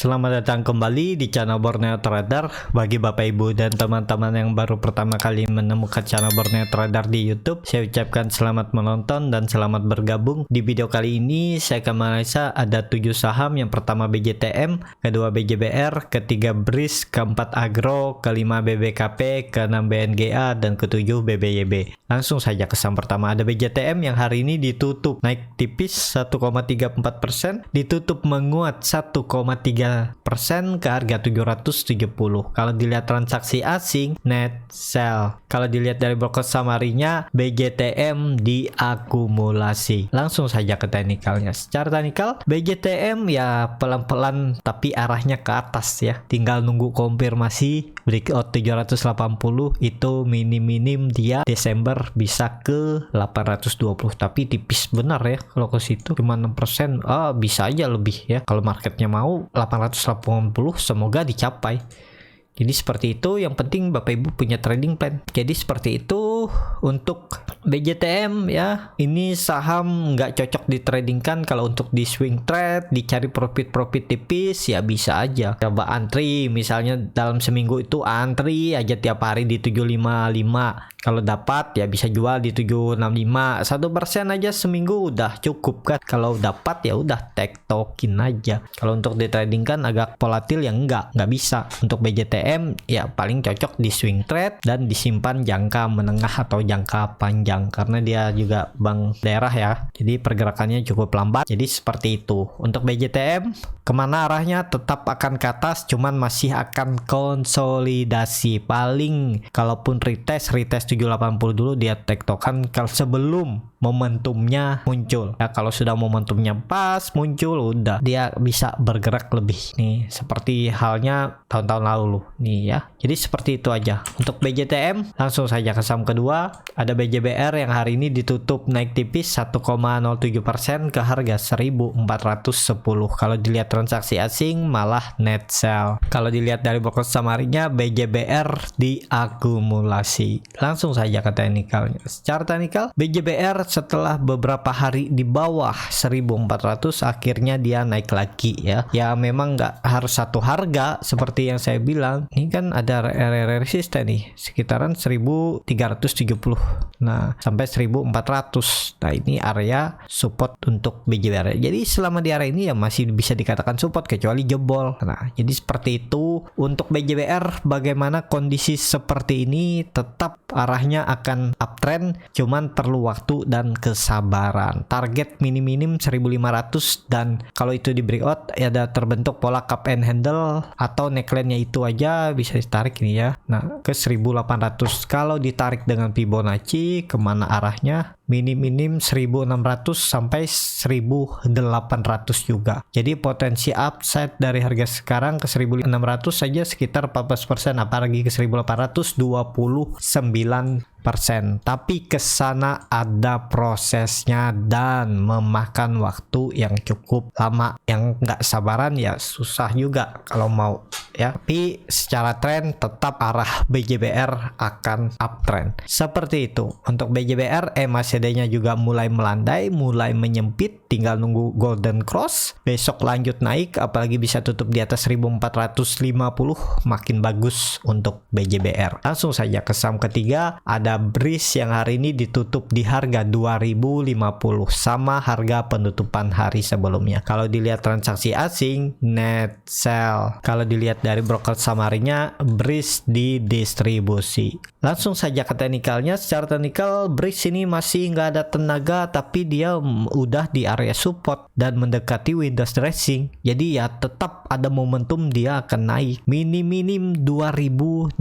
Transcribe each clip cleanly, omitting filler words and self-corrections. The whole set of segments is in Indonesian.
Selamat datang kembali di channel Borneo Trader. Bagi Bapak Ibu dan teman-teman yang baru pertama kali menemukan channel Borneo Trader di YouTube, saya ucapkan selamat menonton dan selamat bergabung. Di video kali ini saya akan menganalisa ada 7 saham. Yang pertama BJTM, kedua BJBR, ketiga BRIS, keempat Agro, kelima BBKP, keenam BNGA, dan ketujuh BBYB. Langsung saja ke saham pertama. Ada BJTM yang hari ini ditutup naik tipis 1,34%, ditutup menguat 1,3% ke harga 770. Kalau dilihat transaksi asing, net sell. Kalau dilihat dari broker summary-nya, BJTM diakumulasi. Langsung saja ke teknikalnya. Secara teknikal, BJTM ya pelan-pelan tapi arahnya ke atas ya. Tinggal nunggu konfirmasi breakout 780 itu minim-minim dia Desember bisa ke 820, tapi tipis benar ya kalau ke situ cuma 6%. Bisa aja lebih ya kalau marketnya mau 880, semoga dicapai. Jadi seperti itu, yang penting Bapak Ibu punya trading plan. Jadi seperti itu untuk BJTM ya. Ini saham nggak cocok ditradingkan. Kalau untuk di swing trade, dicari profit tipis ya bisa aja. Coba antri, misalnya dalam seminggu itu antri aja tiap hari di 755. Kalau dapat ya bisa jual di 765. 1% aja seminggu udah cukup kan. Kalau dapat ya udah tektokin aja. Kalau untuk ditradingkan agak volatil ya nggak bisa. Untuk BJTM ya paling cocok di swing trade dan disimpan jangka menengah atau jangka panjang karena dia juga bank daerah ya, jadi pergerakannya cukup lambat. Jadi seperti itu untuk BJTM. Kemana arahnya? Tetap akan ke atas, cuman masih akan konsolidasi. Paling kalaupun retest 780 dulu dia tektokan kalau sebelum momentumnya muncul ya. Kalau sudah momentumnya pas muncul, udah dia bisa bergerak lebih nih, seperti halnya tahun-tahun lalu nih ya. Jadi seperti itu aja untuk BJTM. Langsung saja ke saham kedua, ada BJBR yang hari ini ditutup naik tipis 1,07% ke harga 1410. Kalau dilihat transaksi asing malah net sell. Kalau dilihat dari broker summary-nya, BJBR diakumulasi. Langsung saja ke teknikalnya. Secara teknikal, BJBR setelah beberapa hari di bawah 1400 akhirnya dia naik lagi ya. Ya memang nggak harus satu harga seperti yang saya bilang. Ini kan ada area resisten nih sekitaran 1370. Nah, sampai 1400. Nah, ini area support untuk BJBR. Jadi selama di area ini ya masih bisa dikatakan support kecuali jebol. Nah, jadi seperti itu untuk BJBR. Bagaimana kondisi seperti ini, tetap arahnya akan uptrend, cuman perlu waktu dan kesabaran. Target minim 1500, dan kalau itu di breakout ya ada terbentuk pola cup and handle atau neckline-nya itu aja bisa ditarik ini ya. Nah, ke 1800. Kalau ditarik dengan Fibonacci kemana arahnya? Minim 1600 sampai 1800 juga. Jadi potensi upside dari harga sekarang ke 1600 saja sekitar 14%, apalagi ke 1800 29%. Tapi ke sana ada prosesnya dan memakan waktu yang cukup lama. Yang nggak sabaran ya susah juga kalau mau ya. Tapi secara tren tetap arah BJBR akan uptrend. Seperti itu. Untuk BJBR MACD-nya juga mulai melandai, mulai menyempit, tinggal nunggu golden cross. Besok lanjut naik, apalagi bisa tutup di atas 1450, makin bagus untuk BJBR. Langsung saja ke saham ketiga, ada BRIS yang hari ini ditutup di harga 2050 sama harga penutupan hari sebelumnya. Kalau dilihat transaksi asing net sell. Kalau dilihat dari broker summary-nya, BRIS didistribusi. Langsung saja ke teknikalnya. Secara teknikal BRIS ini masih nggak ada tenaga, tapi dia udah di area support dan mendekati Windows dressing. Jadi ya tetap ada momentum dia akan naik. Minim 2200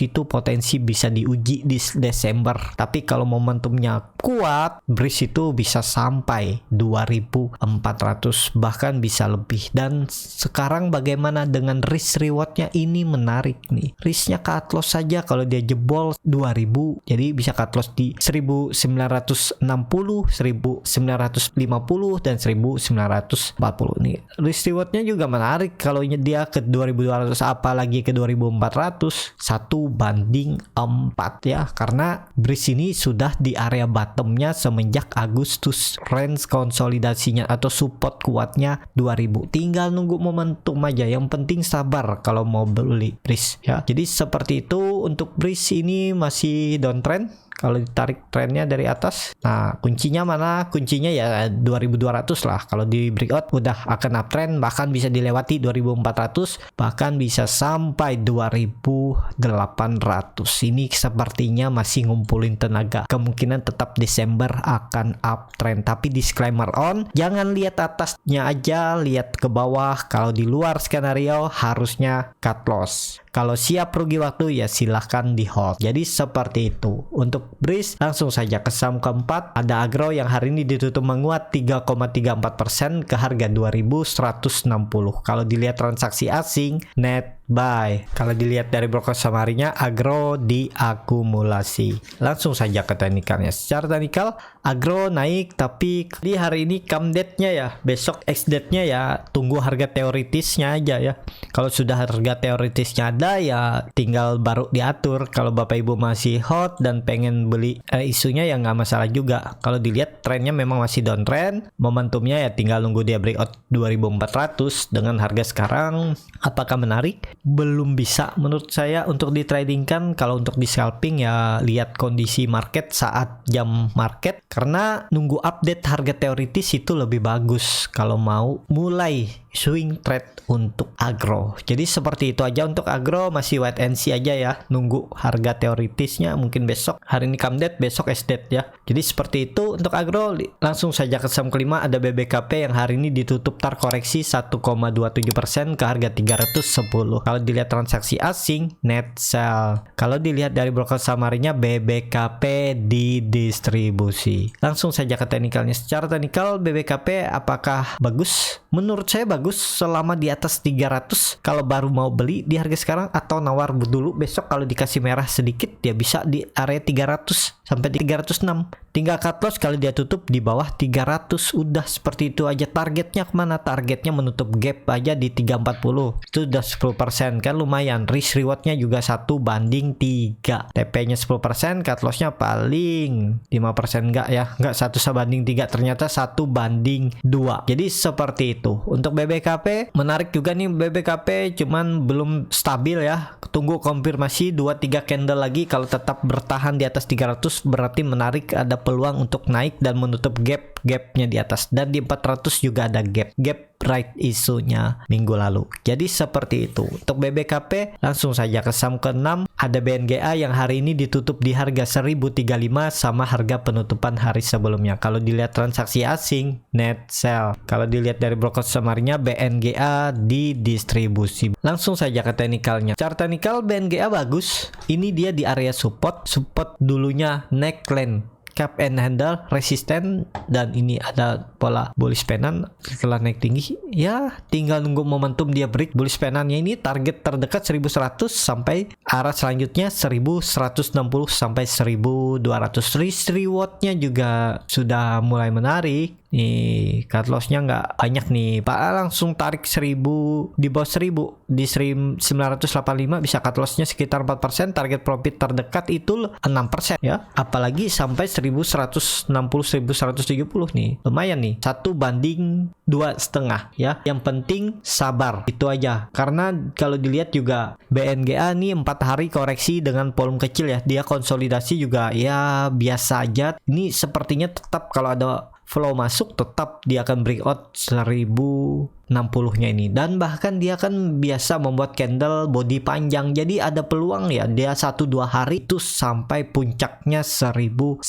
itu potensi bisa diuji di Desember. Tapi kalau momentumnya kuat, BRIS itu bisa sampai 2400, bahkan bisa lebih. Dan sekarang bagaimana dengan risk risk rewardnya ini menarik nih. Risknya cut loss saja kalau dia jebol 2000, jadi bisa cut loss di 1960, 1950 dan 1940 nih. Risk rewardnya juga menarik kalau dia ke 2200 apalagi ke 2400, 1:4 ya, karena Breeze ini sudah di area bottomnya semenjak Agustus. Range konsolidasinya atau support kuatnya 2000, tinggal nunggu momentum aja, yang penting sabar kalau mau beli Breeze ya. Jadi seperti itu untuk Breeze, ini masih downtrend kalau ditarik trennya dari atas. Nah, kuncinya mana? Kuncinya ya 2200 lah. Kalau di breakout udah akan uptrend, bahkan bisa dilewati 2400, bahkan bisa sampai 2800. Ini sepertinya masih ngumpulin tenaga. Kemungkinan tetap Desember akan uptrend. Tapi disclaimer on, jangan lihat atasnya aja, lihat ke bawah. Kalau di luar skenario harusnya cut loss. Kalau siap rugi waktu ya silahkan di hold. Jadi seperti itu. Untuk Breeze langsung saja ke saham keempat. Ada Agro yang hari ini ditutup menguat 3,34% ke harga 2160. Kalau dilihat transaksi asing, net buy. Kalau dilihat dari broker samarinya, Agro diakumulasi. Langsung saja ke teknikalnya. Secara teknikal, Agro naik, tapi di hari ini come date-nya ya, besok ex date-nya ya, tunggu harga teoritisnya aja ya. Kalau sudah harga teoritisnya ada ya tinggal baru diatur. Kalau Bapak Ibu masih hot dan pengen beli isunya ya nggak masalah juga. Kalau dilihat trennya memang masih downtrend, momentumnya ya tinggal nunggu dia breakout 2400 dengan harga sekarang. Apakah menarik? Belum bisa menurut saya untuk di trading kan. Kalau untuk di scalping ya lihat kondisi market saat jam market, karena nunggu update harga teoritis itu lebih bagus kalau mau mulai swing trade untuk Agro. Jadi seperti itu aja untuk Agro, masih wait and see aja ya, nunggu harga teoritisnya mungkin besok. Hari ini come date, besok S date ya. Jadi seperti itu untuk Agro. Langsung saja ke saham kelima, ada BBKP yang hari ini ditutup terkoreksi 1,27% ke harga 310. Kalau dilihat transaksi asing, net sell. Kalau dilihat dari broker samarinya, BBKP didistribusi. Langsung saja ke teknikalnya. Secara teknikal BBKP apakah bagus? Menurut saya bagus selama di atas 300. Kalau baru mau beli di harga sekarang atau nawar dulu, besok kalau dikasih merah sedikit ya bisa di area 300 sampai 306. Tinggal cut loss kalau dia tutup di bawah 300. Udah seperti itu aja. Targetnya kemana? Targetnya menutup gap aja di 340. Itu udah 10% kan lumayan. Risk rewardnya juga 1:3. TP-nya 10%, cut lossnya paling 5% enggak ya. Enggak 1:3, ternyata 1:2. Jadi seperti itu. Untuk BBKP menarik juga nih BBKP, cuman belum stabil ya. Tunggu konfirmasi 2-3 candle lagi. Kalau tetap bertahan di atas 300 berarti menarik, ada peluang untuk naik dan menutup gapnya di atas. Dan di 400 juga ada gap right isunya minggu lalu. Jadi seperti itu. Untuk BBKP langsung saja ke saham ke-6, ada BNGA yang hari ini ditutup di harga 1035 sama harga penutupan hari sebelumnya. Kalau dilihat transaksi asing, net sell. Kalau dilihat dari broker samarinya, BNGA didistribusi. Langsung saja ke teknikalnya. Chart teknikal BNGA bagus. Ini dia di area support dulunya neckline, cap and handle, resisten, dan ini ada pola bullish penan setelah naik tinggi ya, tinggal nunggu momentum dia break bullish penannya. Ini target terdekat 1100 sampai arah selanjutnya 1160 sampai 1200. Risk rewardnya juga sudah mulai menarik. Nih cut lossnya nggak banyak nih Pak, langsung tarik 1000 di bawah 1000 di 1985 bisa cut lossnya sekitar 4%. Target profit terdekat itu 6% ya, apalagi sampai 1160 1170 nih lumayan nih, 1:2,5 ya. Yang penting sabar, itu aja. Karena kalau dilihat juga BNGA nih 4 hari koreksi dengan volume kecil ya, dia konsolidasi juga ya biasa aja. Ini sepertinya tetap kalau ada flow masuk tetap dia akan breakout 1060-nya ini, dan bahkan dia kan biasa membuat candle body panjang, jadi ada peluang ya dia 1-2 hari itu sampai puncaknya 1100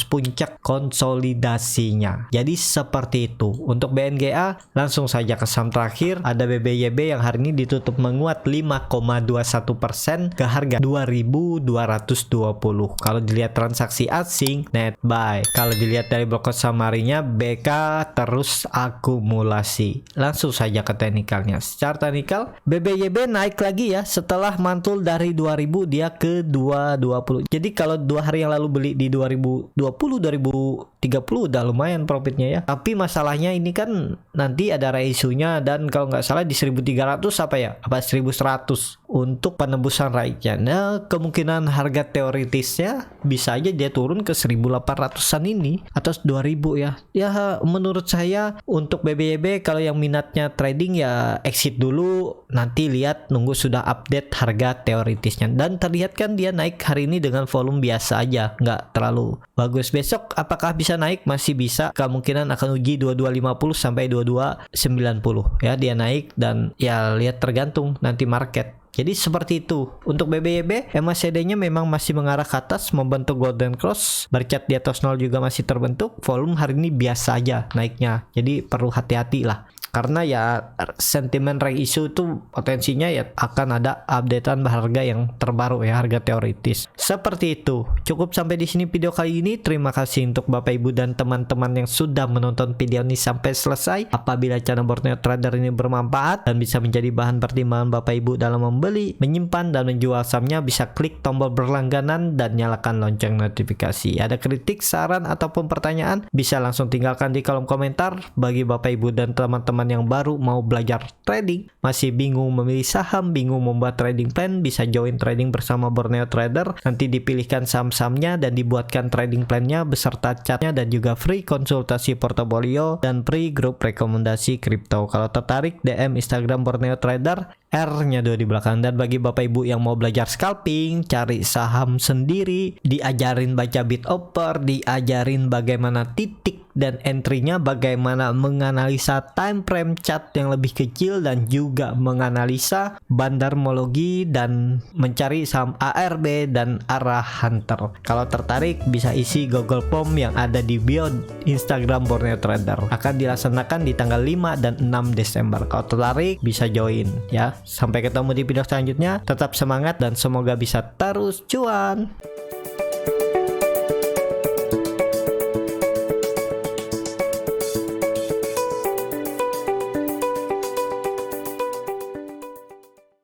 puncak konsolidasinya. Jadi seperti itu untuk BNGA. Langsung saja ke saham terakhir, ada BBYB yang hari ini ditutup menguat 5,21% ke harga 2220. Kalau dilihat transaksi asing, net buy. Kalau dilihat dari broker samarinya, BK terus akumulasi. Langsung langsung saja ke teknikalnya. Secara teknikal BBYB naik lagi ya setelah mantul dari 2000 dia ke 220. Jadi kalau 2 hari yang lalu beli di 2020 2030 udah lumayan profitnya ya. Tapi masalahnya ini kan nanti ada reisunya, dan kalau nggak salah di 1300 apa ya? Apa 1100 untuk penembusan raiknya. Nah, kemungkinan harga teoritisnya bisa aja dia turun ke 1800-an ini atau 2000 ya. Ya menurut saya untuk BBYB kalau yang minatnya trading ya exit dulu, nanti lihat nunggu sudah update harga teoritisnya. Dan terlihat kan dia naik hari ini dengan volume biasa aja, nggak terlalu bagus. Besok apakah bisa naik? Masih bisa, kemungkinan akan uji 2250 sampai 2290 ya dia naik, dan ya lihat tergantung nanti market. Jadi seperti itu. Untuk BBYB, MACD-nya memang masih mengarah ke atas, membentuk golden cross, bercat di atas 0 juga masih terbentuk. Volume hari ini biasa aja naiknya, jadi perlu hati-hati lah. Karena ya sentimen reissue itu potensinya ya akan ada updatean harga yang terbaru ya, harga teoritis. Seperti itu. Cukup sampai di sini video kali ini. Terima kasih untuk Bapak Ibu dan teman-teman yang sudah menonton video ini sampai selesai. Apabila channel Borneo Trader ini bermanfaat dan bisa menjadi bahan pertimbangan Bapak Ibu dalam membeli, menyimpan dan menjual sahamnya, bisa klik tombol berlangganan dan nyalakan lonceng notifikasi. Ada kritik, saran ataupun pertanyaan, bisa langsung tinggalkan di kolom komentar. Bagi Bapak Ibu dan teman-teman yang baru mau belajar trading, masih bingung memilih saham, bingung membuat trading plan, bisa join trading bersama Borneo Trader. Nanti dipilihkan saham-sahamnya dan dibuatkan trading plannya beserta chartnya, dan juga free konsultasi portofolio dan free grup rekomendasi kripto. Kalau tertarik, DM Instagram Borneo Trader, R-nya 2 di belakang. Dan bagi Bapak Ibu yang mau belajar scalping, cari saham sendiri, diajarin baca bid offer, diajarin bagaimana titik dan entry-nya, bagaimana menganalisa time frame chart yang lebih kecil, dan juga menganalisa bandarmologi dan mencari saham ARB dan arah hunter. Kalau tertarik bisa isi Google Form yang ada di bio Instagram Borneo Trader. Akan dilaksanakan di tanggal 5 dan 6 Desember. Kalau tertarik bisa join ya. Sampai ketemu di video selanjutnya. Tetap semangat dan semoga bisa terus cuan.